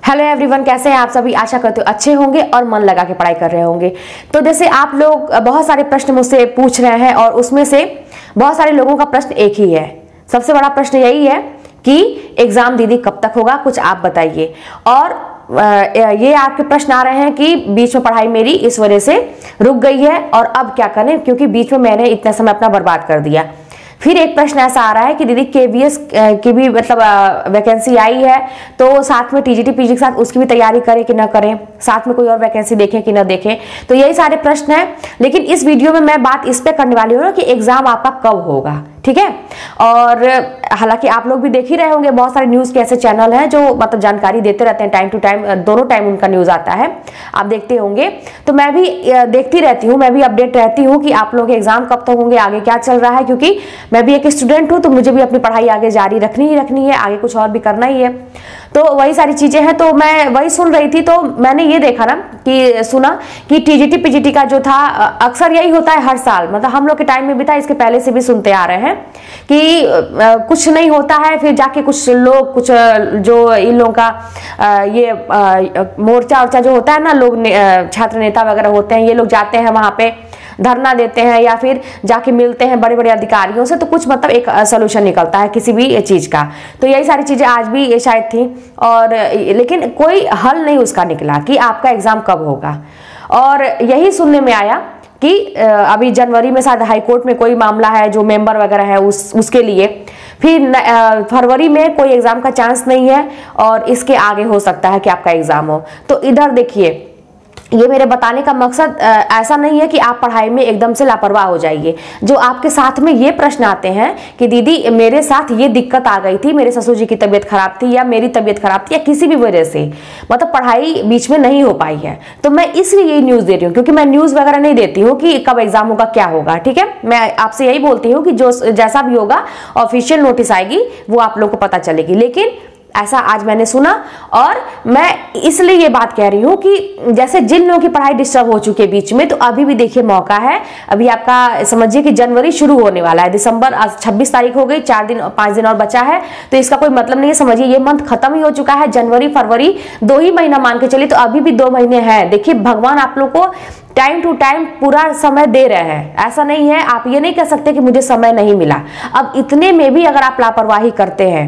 Hello everyone, कैसे हैं आप सभी। आशा करते हो अच्छे होंगे और मन लगा के पढ़ाई कर रहे होंगे। तो जैसे आप लोग बहुत सारे प्रश्न मुझसे पूछ रहे हैं और उसमें से बहुत सारे लोगों का प्रश्न एक ही है। सबसे बड़ा प्रश्न यही है कि एग्जाम दीदी कब तक होगा, कुछ आप बताइए। और ये आपके प्रश्न आ रहे हैं कि बीच में पढ़ाई मेरी इस वजह से रुक गई है और अब क्या करें, क्योंकि बीच में मैंने इतना समय अपना बर्बाद कर दिया। फिर एक प्रश्न ऐसा आ रहा है कि दीदी केवीएस की भी मतलब वैकेंसी आई है, तो साथ में टीजीटी पीजी के साथ उसकी भी तैयारी करें कि ना करें, साथ में कोई और वैकेंसी देखें कि ना देखें। तो यही सारे प्रश्न हैं। लेकिन इस वीडियो में मैं बात इस पे करने वाली हूँ कि एग्जाम आपका कब होगा, ठीक है। और हालांकि आप लोग भी देख ही रहे होंगे, बहुत सारे न्यूज़ के ऐसे चैनल हैं जो मतलब जानकारी देते रहते हैं टाइम टू टाइम, दोनों टाइम उनका न्यूज़ आता है, आप देखते होंगे। तो मैं भी देखती रहती हूँ, मैं भी अपडेट रहती हूँ कि आप लोगों के एग्जाम कब तक होंगे, आगे क्या चल रहा है, क्योंकि मैं भी एक स्टूडेंट हूँ तो मुझे भी अपनी पढ़ाई आगे जारी रखनी है, आगे कुछ और भी करना ही है। तो वही सारी चीजें हैं। तो मैं वही सुन रही थी, तो मैंने ये देखा ना कि सुना कि टीजीटी पीजीटी का जो था, अक्सर यही होता है हर साल, मतलब हम लोग के टाइम में भी था, इसके पहले से भी सुनते आ रहे हैं कि कुछ नहीं होता है। फिर जाके कुछ लोग, कुछ जो इन लोगों का ये मोर्चा वोर्चा जो होता है ना, लोग छात्र नेता वगैरह होते हैं, ये लोग जाते हैं वहां पे धरना देते हैं या फिर जाके मिलते हैं बड़े बड़े अधिकारियों से, तो कुछ मतलब एक सोल्यूशन निकलता है किसी भी चीज का। तो यही सारी चीजें आज भी ये शायद थी, और लेकिन कोई हल नहीं उसका निकला कि आपका एग्जाम कब होगा। और यही सुनने में आया कि अभी जनवरी में शायद हाईकोर्ट में कोई मामला है जो मेंबर वगैरह है उसके लिए, फिर फरवरी में कोई एग्जाम का चांस नहीं है, और इसके आगे हो सकता है कि आपका एग्जाम हो। तो इधर देखिए, ये मेरे बताने का मकसद ऐसा नहीं है कि आप पढ़ाई में एकदम से लापरवाह हो जाइए। जो आपके साथ में ये प्रश्न आते हैं कि दीदी मेरे साथ ये दिक्कत आ गई थी, मेरे ससुर जी की तबीयत खराब थी या मेरी तबीयत खराब थी या किसी भी वजह से मतलब पढ़ाई बीच में नहीं हो पाई है, तो मैं इसलिए ये न्यूज दे रही हूँ, क्योंकि मैं न्यूज वगैरह नहीं देती हूँ कि कब एग्जाम होगा, क्या होगा, ठीक है। मैं आपसे यही बोलती हूँ कि जो जैसा भी होगा ऑफिशियल नोटिस आएगी वो आप लोग को पता चलेगी। लेकिन ऐसा आज मैंने सुना, और मैं इसलिए ये बात कह रही हूँ कि जैसे जिन लोगों की पढ़ाई डिस्टर्ब हो चुकी है बीच में, तो अभी भी देखिए मौका है। अभी आपका समझिए कि जनवरी शुरू होने वाला है, दिसंबर आज 26 तारीख हो गई, 5 दिन और बचा है, तो इसका कोई मतलब नहीं है। समझिए ये मंथ खत्म ही हो चुका है, जनवरी फरवरी 2 ही महीना मान के चलिए, तो अभी भी 2 महीने हैं। देखिए भगवान आप लोग को टाइम टू टाइम पूरा समय दे रहे हैं, ऐसा नहीं है। आप ये नहीं कह सकते कि मुझे समय नहीं मिला। अब इतने में भी अगर आप लापरवाही करते हैं,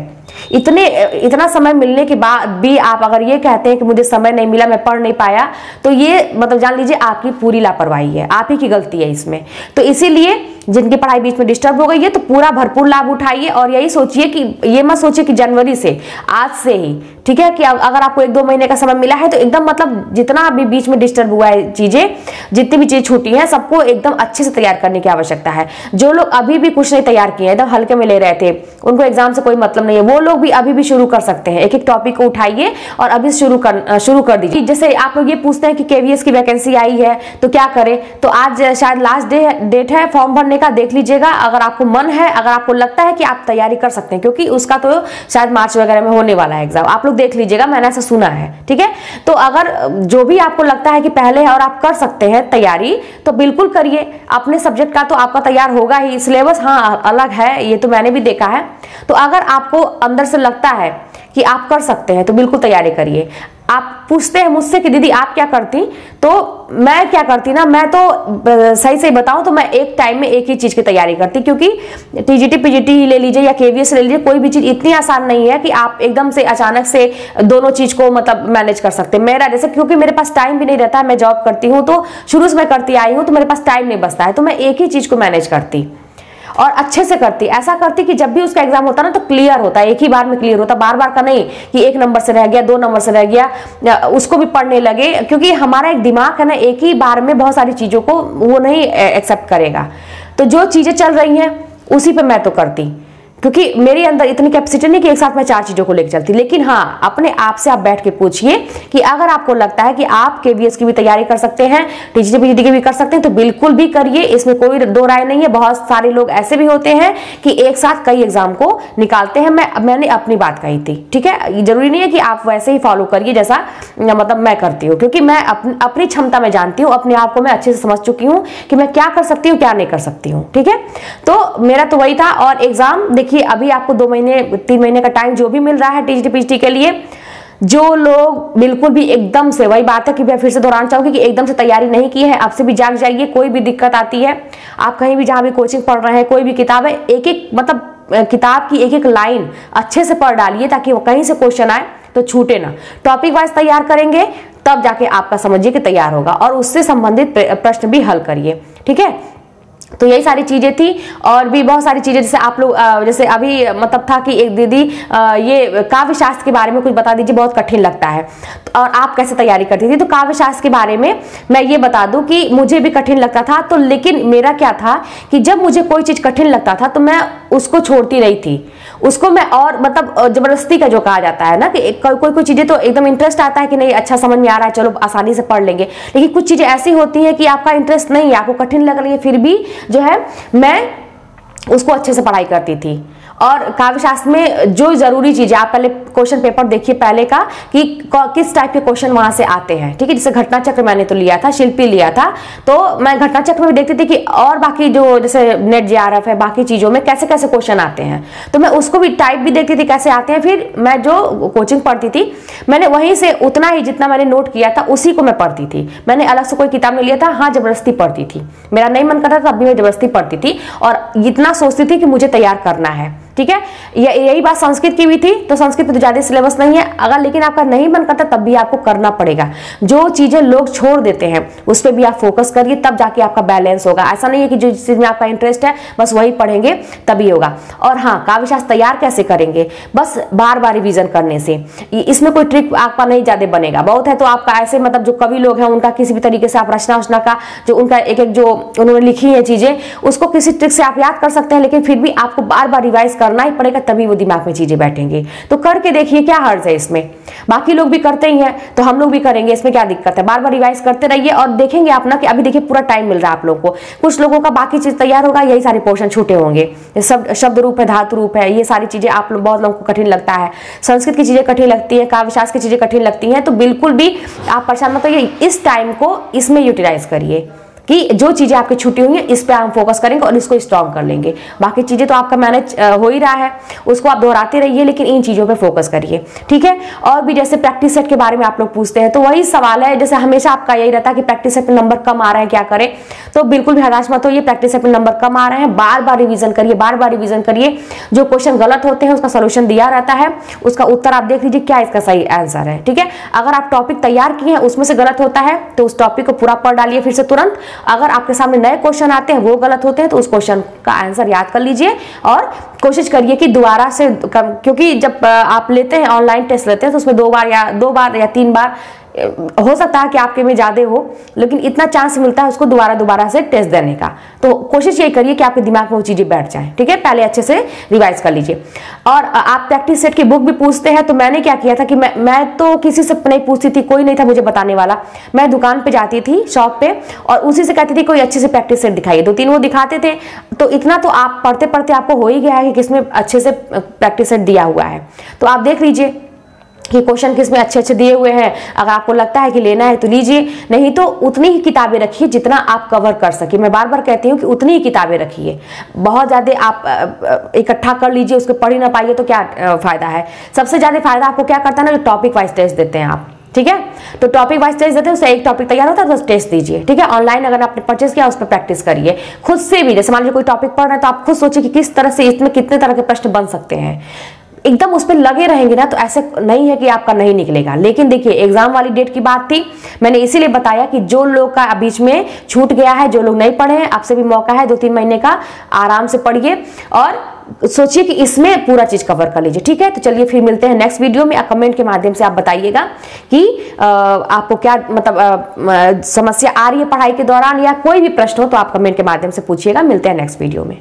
इतना समय मिलने के बाद भी आप अगर ये कहते हैं कि मुझे समय नहीं मिला, मैं पढ़ नहीं पाया, तो ये मतलब जान लीजिए आपकी पूरी लापरवाही है, आप ही की गलती है इसमें। तो इसीलिए जिनकी पढ़ाई बीच में डिस्टर्ब हो गई है, तो पूरा भरपूर लाभ उठाइए। और यही सोचिए कि ये मत सोचिए कि जनवरी से, आज से ही, ठीक है, कि अगर आपको 1-2 महीने का समय मिला है तो एकदम मतलब जितना अभी बीच में डिस्टर्ब हुआ है, चीजें जितनी भी चीज छूटी है, सबको एकदम अच्छे से तैयार करने की आवश्यकता है। जो लोग अभी भी कुछ नहीं तैयार किए, एकदम हल्के में ले रहे थे, उनको एग्जाम से कोई मतलब नहीं है, वो लोग भी अभी भी शुरू कर सकते हैं। एक एक टॉपिक को उठाइए और अभी शुरू कर दीजिए। जैसे आप लोग ये पूछते हैं कि केवीएस की वैकेंसी आई है तो क्या करें, तो आज शायद लास्ट डेट है फॉर्म भरने का, देख लीजिएगा। अगर आपको मन है, अगर आपको लगता है कि आप तैयारी कर सकते हैं, क्योंकि उसका तो शायद मार्च वगैरह में होने वाला है एग्जाम, आप लोग देख लीजिएगा, मैंने ऐसा सुना है, ठीक है। तो अगर जो भी आपको लगता है कि पहले है और आप कर सकते हैं तैयारी, तो बिल्कुल करिए। अपने सब्जेक्ट का तो आपका तैयार होगा ही, सिलेबस हाँ अलग है, ये तो मैंने भी देखा है। तो अगर आपको अंदर से लगता है कि आप कर सकते हैं तो बिल्कुल तैयारी करिए। आप पूछते हैं मुझसे कि दीदी आप क्या करती, तो मैं क्या करती ना, मैं तो सही बताऊं तो मैं एक टाइम में एक ही चीज की तैयारी करती, क्योंकि टीजीटी पीजीटी ही ले लीजिए या केवीएस ले लीजिए, कोई भी चीज इतनी आसान नहीं है कि आप एकदम से अचानक से दोनों चीज को मतलब मैनेज कर सकते। मेरा जैसे, क्योंकि मेरे पास टाइम भी नहीं रहता है, मैं जॉब करती हूँ, तो शुरू से मैं करती आई हूँ, तो मेरे पास टाइम नहीं बचता है, तो मैं एक ही चीज को मैनेज करती और अच्छे से करती। ऐसा करती कि जब भी उसका एग्जाम होता ना तो क्लियर होता है, एक ही बार में क्लियर होता, बार बार का नहीं कि 1 नंबर से रह गया, 2 नंबर से रह गया, उसको भी पढ़ने लगे, क्योंकि हमारा एक दिमाग है ना, एक ही बार में बहुत सारी चीजों को वो नहीं एक्सेप्ट करेगा। तो जो चीजें चल रही हैं उसी पे मैं तो करती, क्योंकि मेरे अंदर इतनी कैपेसिटी नहीं कि एक साथ मैं 4 चीजों को लेकर चलती। लेकिन हाँ, अपने आप से आप बैठ के पूछिए कि अगर आपको लगता है कि आप केवीएस की भी तैयारी कर सकते हैं, टीजीटी पीजीटी की भी कर सकते हैं, तो बिल्कुल भी करिए, इसमें कोई दो राय नहीं है। बहुत सारे लोग ऐसे भी होते हैं कि एक साथ कई एग्जाम को निकालते हैं। मैंने अपनी बात कही थी, ठीक है। जरूरी नहीं है कि आप वैसे ही फॉलो करिए जैसा मतलब मैं करती हूँ, क्योंकि मैं अपनी क्षमता में जानती हूँ, अपने आप को मैं अच्छे से समझ चुकी हूँ कि मैं क्या कर सकती हूँ, क्या नहीं कर सकती हूँ, ठीक है। तो मेरा तो वही था। और एग्जाम देखिए, अभी आपको 2 महीने 3 महीने का टाइम जो भी मिल रहा है टीजीटी पीजीटी के लिए, जो लोग बिल्कुल भी एकदम से, वही बात है कि मैं फिर से दोहराना चाहूंगी कि एकदम से तैयारी नहीं की है, अब से भी जाग जाइए। कोई भी दिक्कत आती है, आप कहीं भी जहां भी कोचिंग पढ़ रहे हैं, कोई भी किताब है, एक एक मतलब किताब की एक एक लाइन अच्छे से पढ़ डालिए ताकि वो कहीं से क्वेश्चन आए तो छूटे ना। टॉपिक वाइज तैयार करेंगे तब जाके आपका समझिए कि तैयार होगा, और उससे संबंधित प्रश्न भी हल करिए, ठीक है। तो यही सारी चीजें थी, और भी बहुत सारी चीजें, जैसे आप लोग जैसे अभी मतलब था कि एक दीदी ये काव्य शास्त्र के बारे में कुछ बता दीजिए, बहुत कठिन लगता है, और आप कैसे तैयारी करती थी। तो काव्य शास्त्र के बारे में मैं ये बता दूं कि मुझे भी कठिन लगता था, तो लेकिन मेरा क्या था कि जब मुझे कोई चीज कठिन लगता था तो मैं उसको छोड़ती नहीं थी, उसको मैं और मतलब जबरदस्ती का जो कहा जाता है ना कि कोई चीजें तो एकदम इंटरेस्ट आता है कि नहीं अच्छा समझ में आ रहा है, चलो आसानी से पढ़ लेंगे, लेकिन कुछ चीजें ऐसी होती हैं कि आपका इंटरेस्ट नहीं है, आपको कठिन लग रही है, फिर भी जो है मैं उसको अच्छे से पढ़ाई करती थी। और काव्य शास्त्र में जो जरूरी चीजें, आप पहले क्वेश्चन पेपर देखिए पहले का कि किस टाइप के क्वेश्चन वहां से आते हैं, ठीक है। जैसे घटना चक्र मैंने तो लिया था, शिल्पी लिया था, तो मैं घटना चक्र में देखती थी कि और बाकी जो जैसे नेट जेआरएफ है, बाकी चीजों में कैसे कैसे क्वेश्चन आते हैं, तो मैं उसको भी टाइप भी देखती थी कैसे आते हैं। फिर मैं जो कोचिंग पढ़ती थी, मैंने वहीं से उतना ही जितना मैंने नोट किया था उसी को मैं पढ़ती थी। मैंने अलग से कोई किताब नहीं लिया था, हाँ जबरदस्ती पढ़ती थी, मेरा नहीं मन करता था तब भी मैं जबरदस्ती पढ़ती थी, और इतना सोचती थी कि मुझे तैयार करना है, ठीक है। यही बात संस्कृत की भी थी, तो संस्कृत में तो ज्यादा सिलेबस नहीं है, अगर लेकिन आपका नहीं मन करता तब भी आपको करना पड़ेगा। जो चीजें लोग छोड़ देते हैं उस पर भी आप फोकस करिए, तब जाके आपका बैलेंस होगा। ऐसा नहीं है कि जो चीज में आपका इंटरेस्ट है बस वही पढ़ेंगे तभी होगा। और हाँ, काव्य शास्त्र तैयार कैसे करेंगे, बस बार बार रिवीजन करने से। इसमें कोई ट्रिक आपका नहीं ज्यादा बनेगा, बहुत है तो आपका ऐसे मतलब जो कवि लोग हैं उनका किसी भी तरीके से आप रचना का जो उनका एक एक जो उन्होंने लिखी है चीजें, उसको किसी ट्रिक से आप याद कर सकते हैं, लेकिन फिर भी आपको बार बार रिवाइज करना ही पड़ेगा, तभी वो दिमाग में चीजें बैठेंगी। तो करके देखिए, क्या हर्ज है इसमें, बाकी लोग भी करते ही हैं तो हम लोग भी करेंगे, इसमें क्या दिक्कत है। बार बार रिवाइज करते रहिए और देखेंगे आप ना कि अभी देखिए पूरा टाइम मिल रहा है आप लोगों को, कुछ लोगों का बाकी चीज तैयार होगा, यही सारे पोर्शन छूटे होंगे। शब्द रूप है, धातु रूप है, ये सारी चीजें आप लोग बहुत लोगों को कठिन लगता है, संस्कृत की चीजें कठिन लगती है, काव्य शास्त्र की चीजें कठिन लगती हैं, तो बिल्कुल भी आप परेशान मत होइए, इस टाइम को इसमें यूटिलाइज करिए कि जो चीजें आपकी छुट्टी हुई हैं इस पे हम फोकस करेंगे और इसको स्ट्रॉन्ग कर लेंगे। बाकी चीजें तो आपका मैनेज हो ही रहा है, उसको आप दोहराते रहिए, लेकिन इन चीजों पे फोकस करिए, ठीक है। और भी जैसे प्रैक्टिस सेट के बारे में आप लोग पूछते हैं, तो वही सवाल है, जैसे हमेशा आपका यही रहता है कि प्रैक्टिस सेट में नंबर कम आ रहा है, क्या करें। तो बिल्कुल भी हताश मत होइए, प्रैक्टिस सेट में नंबर कम आ रहे हैं, बार बार रिविजन करिए, बार बार रिविजन करिए। जो क्वेश्चन गलत होते हैं उसका सोल्यूशन दिया रहता है, उसका उत्तर आप देख लीजिए क्या इसका सही आंसर है, ठीक है। अगर आप टॉपिक तैयार किए हैं उसमें से गलत होता है तो उस टॉपिक को पूरा पढ़ डालिए फिर से तुरंत। अगर आपके सामने नए क्वेश्चन आते हैं वो गलत होते हैं तो उस क्वेश्चन का आंसर याद कर लीजिए और कोशिश करिए कि दोबारा से, क्योंकि जब आप लेते हैं ऑनलाइन टेस्ट लेते हैं तो उसमें दो बार या 3 बार हो सकता है कि आपके में ज्यादा हो, लेकिन इतना चांस मिलता है उसको दोबारा से टेस्ट देने का। तो कोशिश ये करिए कि आपके दिमाग में वो चीजें बैठ जाएं, ठीक है। पहले अच्छे से रिवाइज कर लीजिए। और आप प्रैक्टिस सेट की बुक भी पूछते हैं, तो मैंने क्या किया था कि मैं तो किसी से नहीं पूछती थी, कोई नहीं था मुझे बताने वाला। मैं दुकान पे जाती थी, शॉप पे, और उसी से कहती थी कोई अच्छे से प्रैक्टिस सेट दिखाइए। 2-3 वो दिखाते थे, तो इतना तो आप पढ़ते पढ़ते आपको हो ही गया है कि किसमें अच्छे से प्रैक्टिस सेट दिया हुआ है। तो आप देख लीजिए कि क्वेश्चन किसमें अच्छे अच्छे दिए हुए हैं। अगर आपको लगता है कि लेना है तो लीजिए, नहीं तो उतनी ही किताबें रखिए जितना आप कवर कर सके। मैं बार बार कहती हूँ कि उतनी ही किताबें रखिए, बहुत ज़्यादा आप इकट्ठा कर लीजिए, उसको पढ़ ही ना पाइए तो क्या फायदा है। सबसे ज़्यादा फायदा आपको क्या करता है ना, जो टॉपिक वाइज टेस्ट देते हैं आप, ठीक है। तो टॉपिक वाइज टेस्ट देते हैं, उससे एक टॉपिक तैयार होता है तो टेस्ट दीजिए, ठीक है। ऑनलाइन अगर आपने परचेस किया उस पर प्रैक्टिस करिए खुद से भी। जैसे मान लीजिए कोई टॉपिक पढ़ रहे हैं तो आप खुद सोचिए कि किस तरह से इसमें कितने तरह के प्रश्न बन सकते हैं। एकदम उस पर लगे रहेंगे ना तो ऐसे नहीं है कि आपका नहीं निकलेगा। लेकिन देखिए एग्जाम वाली डेट की बात थी, मैंने इसीलिए बताया कि जो लोग का बीच में छूट गया है, जो लोग नहीं पढ़े हैं, आपसे भी मौका है 2-3 महीने का, आराम से पढ़िए और सोचिए कि इसमें पूरा चीज कवर कर लीजिए, ठीक है। तो चलिए फिर मिलते हैं नेक्स्ट वीडियो में। कमेंट के माध्यम से आप बताइएगा कि आपको क्या मतलब समस्या आ रही है पढ़ाई के दौरान, या कोई भी प्रश्न हो तो आप कमेंट के माध्यम से पूछिएगा। मिलते हैं नेक्स्ट वीडियो में।